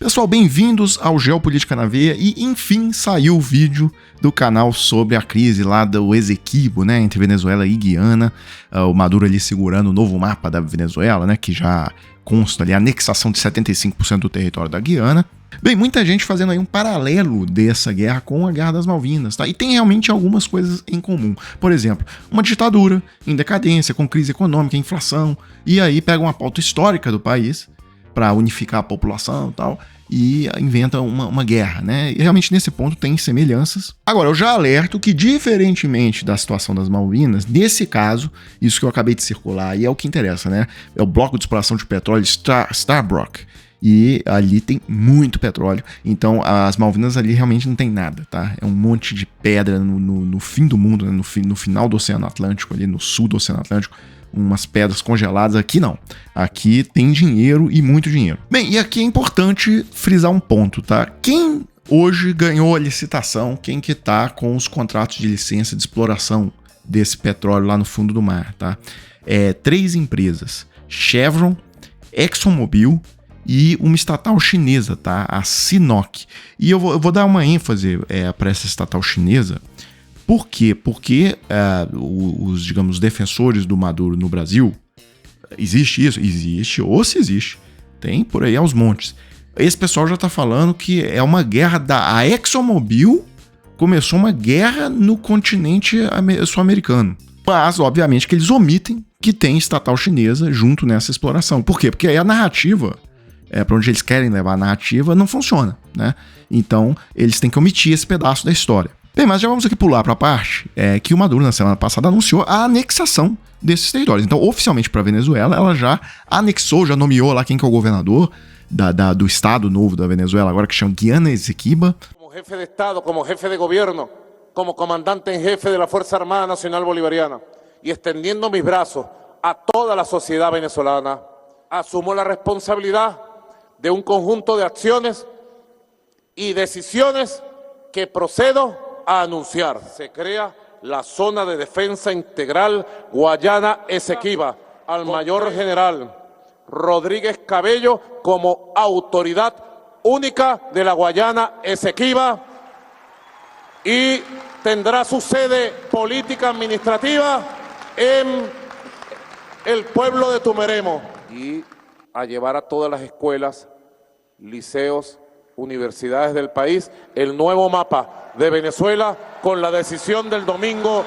Pessoal, bem-vindos ao Geopolítica na Veia e, enfim, saiu o vídeo do canal sobre a crise lá do Essequibo, né, entre Venezuela e Guiana, o Maduro ali segurando o novo mapa da Venezuela, né, que já consta ali a anexação de 75% do território da Guiana. Bem, muita gente fazendo aí um paralelo dessa guerra com a Guerra das Malvinas, tá? E tem realmente algumas coisas em comum. Por exemplo, uma ditadura em decadência, com crise econômica, inflação, e aí pega uma pauta histórica do país para unificar a população e tal, e inventa uma guerra, né? E realmente nesse ponto tem semelhanças. Agora, eu já alerto que, diferentemente da situação das Malvinas, nesse caso, isso que eu acabei de circular, e é o que interessa, né? É o bloco de exploração de petróleo Stabroek. E ali tem muito petróleo, então as Malvinas ali realmente não tem nada, tá? É um monte de pedra no fim do mundo, né? no final do Oceano Atlântico, ali no sul do Oceano Atlântico, umas pedras congeladas. Aqui não, aqui tem dinheiro e muito dinheiro. Bem, e aqui é importante frisar um ponto, tá? Quem hoje ganhou a licitação, quem que tá com os contratos de licença de exploração desse petróleo lá no fundo do mar, tá? Três empresas, Chevron, ExxonMobil e uma estatal chinesa, tá? A CNOOC. E eu vou dar uma ênfase para essa estatal chinesa. Por quê? Porque os, digamos, defensores do Maduro no Brasil, existe isso? Existe, ou se existe, tem por aí aos montes. Esse pessoal já está falando que é uma guerra a ExxonMobil começou uma guerra no continente sul-americano. Mas, obviamente, que eles omitem que tem estatal chinesa junto nessa exploração. Por quê? Porque aí a narrativa, para onde eles querem levar a narrativa, não funciona, né? Então, eles têm que omitir esse pedaço da história. Bem, mas já vamos aqui pular para a parte que o Maduro, na semana passada, anunciou a anexação desses territórios. Então, oficialmente para a Venezuela, ela já anexou, já nomeou lá quem que é o governador do estado novo da Venezuela, agora que chama Guiana Esequiba. Como jefe de Estado, como jefe de gobierno, como comandante en jefe de la Fuerza Armada Nacional Bolivariana, y extendiendo mis brazos a toda la sociedad venezolana, asumo la responsabilidad de un conjunto de acciones y decisiones que procedo a anunciar. Se crea la Zona de Defensa Integral Guayana Esequiba al Mayor General Rodríguez Cabello como autoridad única de la Guayana Esequiba y tendrá su sede política administrativa en el pueblo de Tumeremo y a llevar a todas las escuelas, liceos, universidades del país el nuevo mapa de Venezuela con la decisión del domingo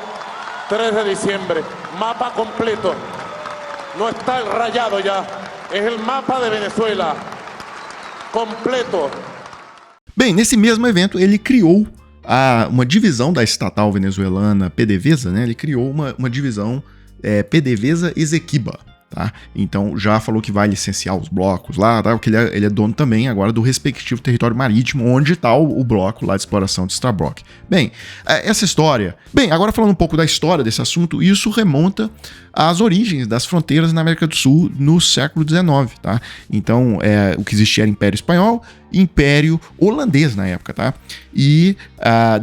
3 de diciembre. Mapa completo. No está el rayado ya. Es el mapa de Venezuela completo. Bem, nesse mesmo evento ele criou uma divisão da estatal venezuelana PDVSA, né? Ele criou uma divisão PDVSA Esequiba. Tá? Então já falou que vai licenciar os blocos lá, tá? Porque ele é dono também agora do respectivo território marítimo onde está o bloco lá de exploração de Stabroek. Bem, essa história... Bem, agora falando um pouco da história desse assunto, isso remonta às origens das fronteiras na América do Sul no século XIX, tá? Então, o que existia era Império Espanhol e Império Holandês na época, tá? E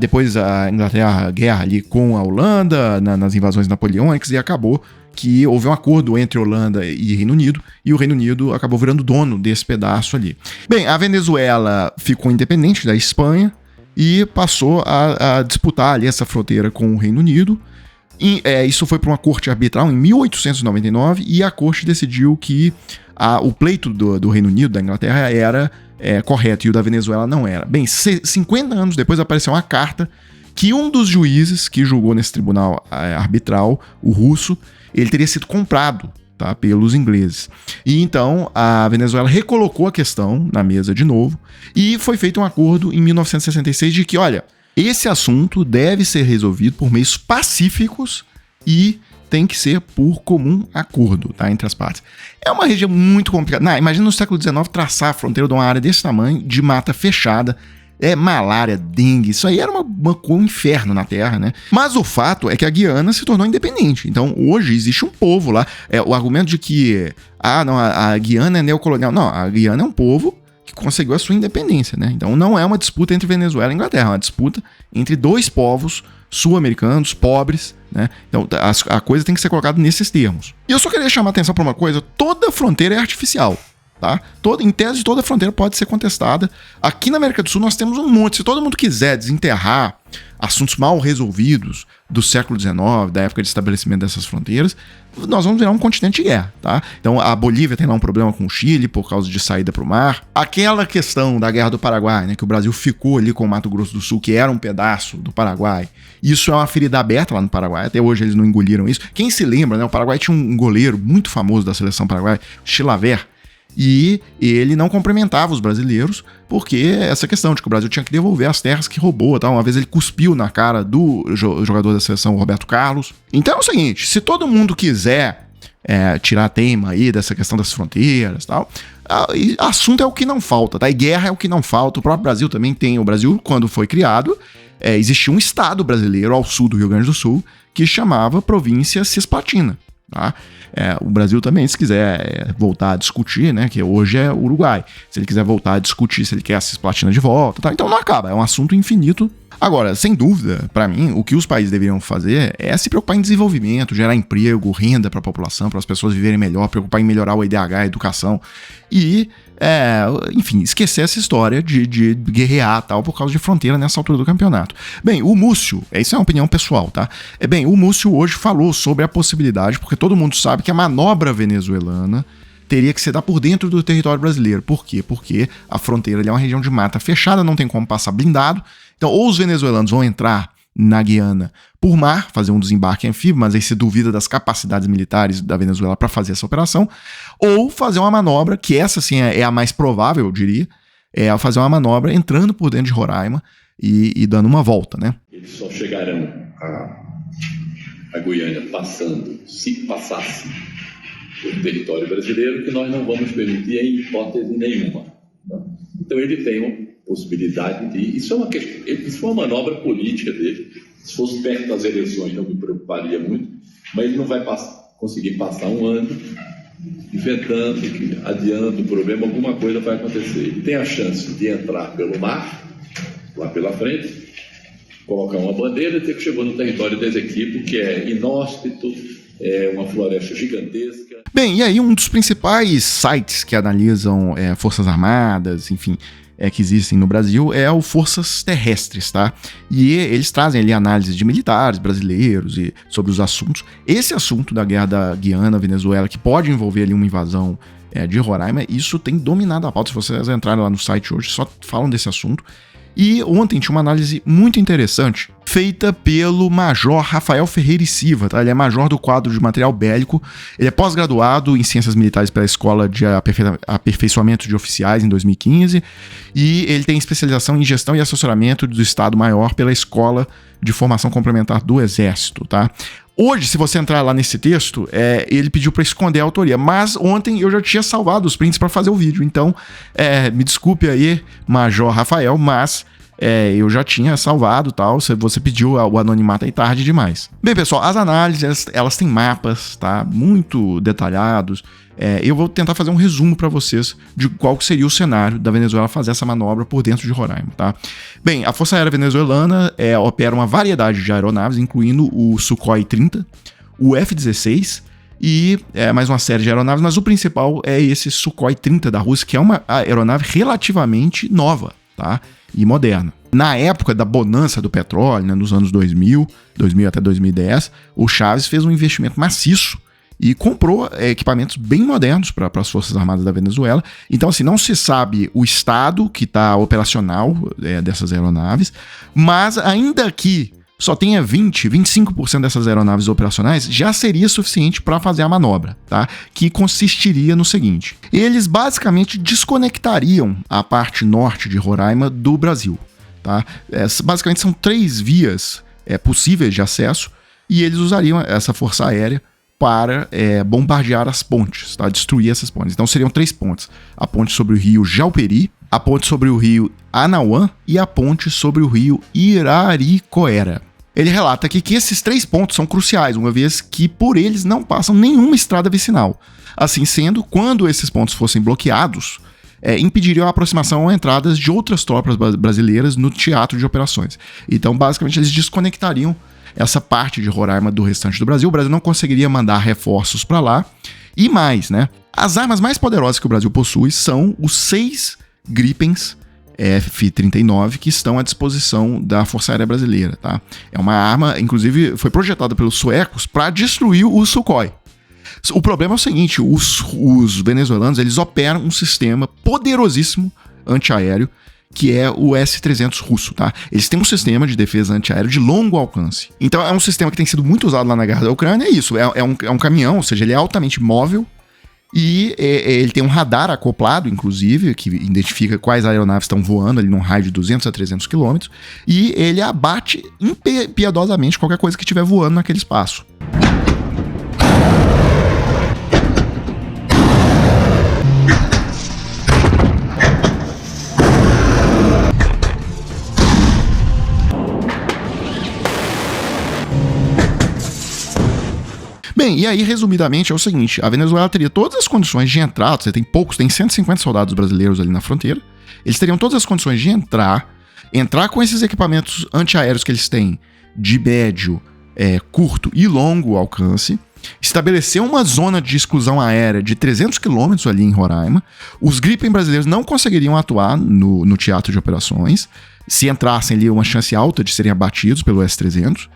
depois a Inglaterra, guerra ali com a Holanda, nas invasões napoleônicas, e acabou que houve um acordo entre Holanda e Reino Unido, e o Reino Unido acabou virando dono desse pedaço ali. Bem, a Venezuela ficou independente da Espanha e passou a disputar ali essa fronteira com o Reino Unido. E, isso foi para uma corte arbitral em 1899, e a corte decidiu que o pleito do Reino Unido, da Inglaterra, era correto e o da Venezuela não era. Bem, 50 anos depois apareceu uma carta que um dos juízes que julgou nesse tribunal arbitral, o russo, ele teria sido comprado, tá, pelos ingleses. E então a Venezuela recolocou a questão na mesa de novo e foi feito um acordo em 1966 de que, olha, esse assunto deve ser resolvido por meios pacíficos e tem que ser por comum acordo, tá, entre as partes. É uma região muito complicada. Imagina no século XIX traçar a fronteira de uma área desse tamanho, de mata fechada, malária, dengue, isso aí era um inferno na Terra, né? Mas o fato é que a Guiana se tornou independente. Então, hoje existe um povo lá. O argumento de que a Guiana é neocolonial. Não, a Guiana é um povo que conseguiu a sua independência, né? Então, não é uma disputa entre Venezuela e Inglaterra, é uma disputa entre dois povos sul-americanos, pobres, né? Então, a coisa tem que ser colocada nesses termos. E eu só queria chamar a atenção para uma coisa: toda fronteira é artificial. tá? Em tese, toda fronteira pode ser contestada. Aqui na América do Sul nós temos um monte. Se todo mundo quiser desenterrar assuntos mal resolvidos do século XIX, da época de estabelecimento dessas fronteiras, nós vamos virar um continente de guerra, tá? Então a Bolívia tem lá um problema com o Chile por causa de saída para o mar. Aquela questão da Guerra do Paraguai, né, que o Brasil ficou ali com o Mato Grosso do Sul, que era um pedaço do Paraguai. Isso é uma ferida aberta lá no Paraguai. Até hoje eles não engoliram isso. Quem se lembra, né? O Paraguai tinha um goleiro muito famoso da seleção paraguaia, Chilavert, e ele não cumprimentava os brasileiros porque essa questão de que o Brasil tinha que devolver as terras que roubou, tá? Uma vez ele cuspiu na cara do jogador da seleção, Roberto Carlos. Então é o seguinte, se todo mundo quiser tirar a teima aí dessa questão das fronteiras e tal, assunto é o que não falta, tá? E guerra é o que não falta. O próprio Brasil também tem. O Brasil, quando foi criado, existia um estado brasileiro ao sul do Rio Grande do Sul que chamava Província Cisplatina, tá? O Brasil também, se quiser voltar a discutir, né, que hoje é o Uruguai, se ele quiser voltar a discutir se ele quer a Cisplatina de volta, tá? Então não acaba, é um assunto infinito. Agora, sem dúvida, para mim, o que os países deveriam fazer é se preocupar em desenvolvimento, gerar emprego, renda para a população, para as pessoas viverem melhor, preocupar em melhorar o IDH, a educação e, enfim, esquecer essa história de guerrear tal por causa de fronteira nessa altura do campeonato. Bem, o Múcio, isso é uma opinião pessoal, tá? O Múcio hoje falou sobre a possibilidade, porque todo mundo sabe que a manobra venezuelana teria que se dar por dentro do território brasileiro. Por quê? Porque a fronteira ali é uma região de mata fechada, não tem como passar blindado. Então, ou os venezuelanos vão entrar na Guiana por mar, fazer um desembarque anfíbio, mas aí se duvida das capacidades militares da Venezuela para fazer essa operação, ou fazer uma manobra, que essa sim é a mais provável, eu diria, fazer uma manobra entrando por dentro de Roraima e dando uma volta, né? Eles só chegarão a Guiana passando, se passasse o território brasileiro, que nós não vamos permitir em hipótese nenhuma. Então ele tem uma possibilidade de... Isso é uma manobra política dele. Se fosse perto das eleições não me preocuparia muito, mas ele não vai conseguir passar um ano inventando, adiando o problema, alguma coisa vai acontecer. Ele tem a chance de entrar pelo mar, lá pela frente, colocar uma bandeira e ter que chegar no território do Esequibo, que é inóspito, é uma floresta gigantesca. Bem, e aí um dos principais sites que analisam forças armadas, enfim, que existem no Brasil é o Forças Terrestres, tá? E eles trazem ali análises de militares brasileiros e sobre os assuntos. Esse assunto da guerra da Guiana, Venezuela, que pode envolver ali uma invasão de Roraima, isso tem dominado a pauta. Se vocês entrarem lá no site hoje, só falam desse assunto. E ontem tinha uma análise muito interessante feita pelo Major Rafael Ferreira e Silva, tá? Ele é major do quadro de material bélico, ele é pós-graduado em Ciências Militares pela Escola de Aperfeiçoamento de Oficiais em 2015 e ele tem especialização em Gestão e Assessoramento do Estado-Maior pela Escola de Formação Complementar do Exército, tá? Hoje, se você entrar lá nesse texto, ele pediu para esconder a autoria, mas ontem eu já tinha salvado os prints para fazer o vídeo, então me desculpe aí, Major Rafael, mas eu já tinha salvado tal, você pediu o anonimato aí tarde demais. Bem, pessoal, as análises, elas têm mapas, tá, muito detalhados. Eu vou tentar fazer um resumo para vocês de qual seria o cenário da Venezuela fazer essa manobra por dentro de Roraima, tá? Bem, a Força Aérea Venezuelana opera uma variedade de aeronaves, incluindo o Sukhoi 30, o F-16 e mais uma série de aeronaves, mas o principal é esse Sukhoi 30 da Rússia, que é uma aeronave relativamente nova, tá? E moderna. Na época da bonança do petróleo, né, nos anos 2000 até 2010, o Chávez fez um investimento maciço e comprou equipamentos bem modernos para as Forças Armadas da Venezuela. Então, assim, não se sabe o estado que está operacional dessas aeronaves, mas ainda que só tenha 25% dessas aeronaves operacionais, já seria suficiente para fazer a manobra, tá? Que consistiria no seguinte: eles basicamente desconectariam a parte norte de Roraima do Brasil, tá? Basicamente são 3 vias possíveis de acesso e eles usariam essa força aérea para bombardear as pontes, tá? Destruir essas pontes. Então seriam 3 pontes: a ponte sobre o rio Jauperi, a ponte sobre o rio Anauã e a ponte sobre o rio Iraricoera. Ele relata aqui que esses 3 pontos são cruciais, uma vez que por eles não passam nenhuma estrada vicinal. Assim sendo, quando esses pontos fossem bloqueados, impediriam a aproximação ou entradas de outras tropas brasileiras no teatro de operações. Então, basicamente, eles desconectariam essa parte de Roraima do restante do Brasil. O Brasil não conseguiria mandar reforços para lá E mais, né? As armas mais poderosas que o Brasil possui são os 6 Gripens F-39 que estão à disposição da Força Aérea Brasileira, tá? É uma arma, inclusive, foi projetada pelos suecos para destruir o Sukhoi. O problema é o seguinte, os venezuelanos, eles operam um sistema poderosíssimo antiaéreo, que é o S-300 russo, tá? Eles têm um sistema de defesa antiaéreo de longo alcance. Então é um sistema que tem sido muito usado lá na guerra da Ucrânia, é isso, é um caminhão, ou seja, ele é altamente móvel, e ele tem um radar acoplado, inclusive, que identifica quais aeronaves estão voando ali num raio de 200 a 300 quilômetros, e ele abate impiedosamente qualquer coisa que estiver voando naquele espaço. Bem, e aí, resumidamente, é o seguinte, a Venezuela teria todas as condições de entrar, você tem poucos, tem 150 soldados brasileiros ali na fronteira, eles teriam todas as condições de entrar com esses equipamentos antiaéreos que eles têm de médio, curto e longo alcance, estabelecer uma zona de exclusão aérea de 300 quilômetros ali em Roraima, os Gripen brasileiros não conseguiriam atuar no teatro de operações, se entrassem ali uma chance alta de serem abatidos pelo S-300,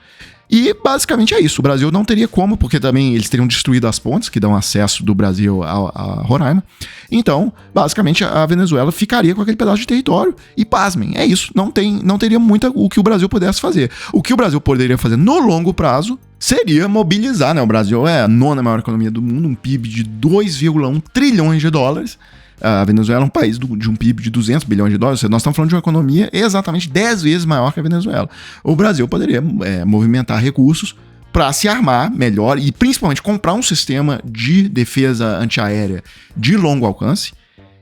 e basicamente é isso, o Brasil não teria como, porque também eles teriam destruído as pontes que dão acesso do Brasil a Roraima. Então, basicamente, a Venezuela ficaria com aquele pedaço de território e, pasmem, é isso, não teria muito o que o Brasil pudesse fazer. O que o Brasil poderia fazer no longo prazo seria mobilizar, né? O Brasil é a 9ª maior economia do mundo, um PIB de 2,1 trilhões de dólares. A Venezuela é um país de um PIB de 200 bilhões de dólares, ou seja, nós estamos falando de uma economia exatamente 10 vezes maior que a Venezuela. O Brasil poderia movimentar recursos para se armar melhor e principalmente comprar um sistema de defesa antiaérea de longo alcance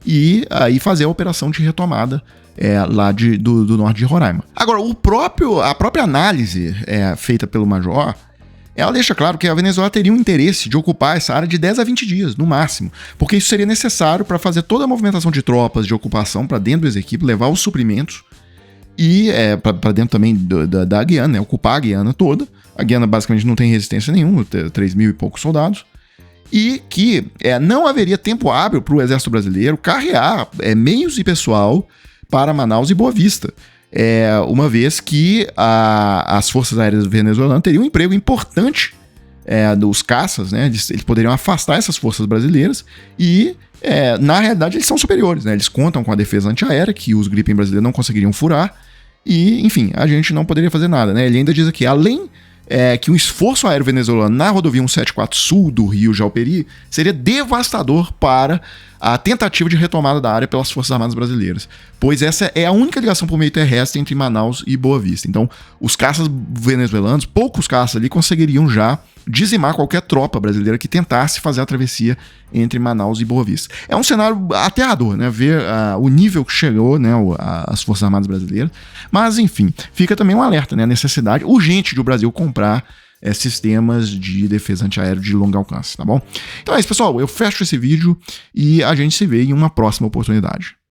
e aí fazer a operação de retomada lá do norte de Roraima. Agora, a própria análise feita pelo Major, ela deixa claro que a Venezuela teria um interesse de ocupar essa área de 10 a 20 dias, no máximo, porque isso seria necessário para fazer toda a movimentação de tropas de ocupação para dentro do Esequibo, levar os suprimentos e para dentro também da Guiana, né, ocupar a Guiana toda. A Guiana basicamente não tem resistência nenhuma, 3 mil e poucos soldados, e que não haveria tempo hábil para o Exército Brasileiro carrear meios e pessoal para Manaus e Boa Vista. Uma vez que as forças aéreas venezuelanas teriam um emprego importante dos caças, né? Eles poderiam afastar essas forças brasileiras e, na realidade, eles são superiores, né? Eles contam com a defesa antiaérea, que os Gripen brasileiros não conseguiriam furar, e, enfim, a gente não poderia fazer nada, né? Ele ainda diz aqui, além que um esforço aéreo venezuelano na rodovia 174 sul do Rio Jalperi seria devastador para a tentativa de retomada da área pelas Forças Armadas Brasileiras, pois essa é a única ligação por meio terrestre entre Manaus e Boa Vista. Então, os caças venezuelanos, poucos caças ali, conseguiriam já dizimar qualquer tropa brasileira que tentasse fazer a travessia entre Manaus e Boa Vista. É um cenário aterrador, né? Ver o nível que chegou, né, as Forças Armadas Brasileiras. Mas, enfim, fica também um alerta, né? A necessidade urgente de o Brasil comprar sistemas de defesa antiaéreo de longo alcance, tá bom? Então é isso, pessoal. Eu fecho esse vídeo e a gente se vê em uma próxima oportunidade.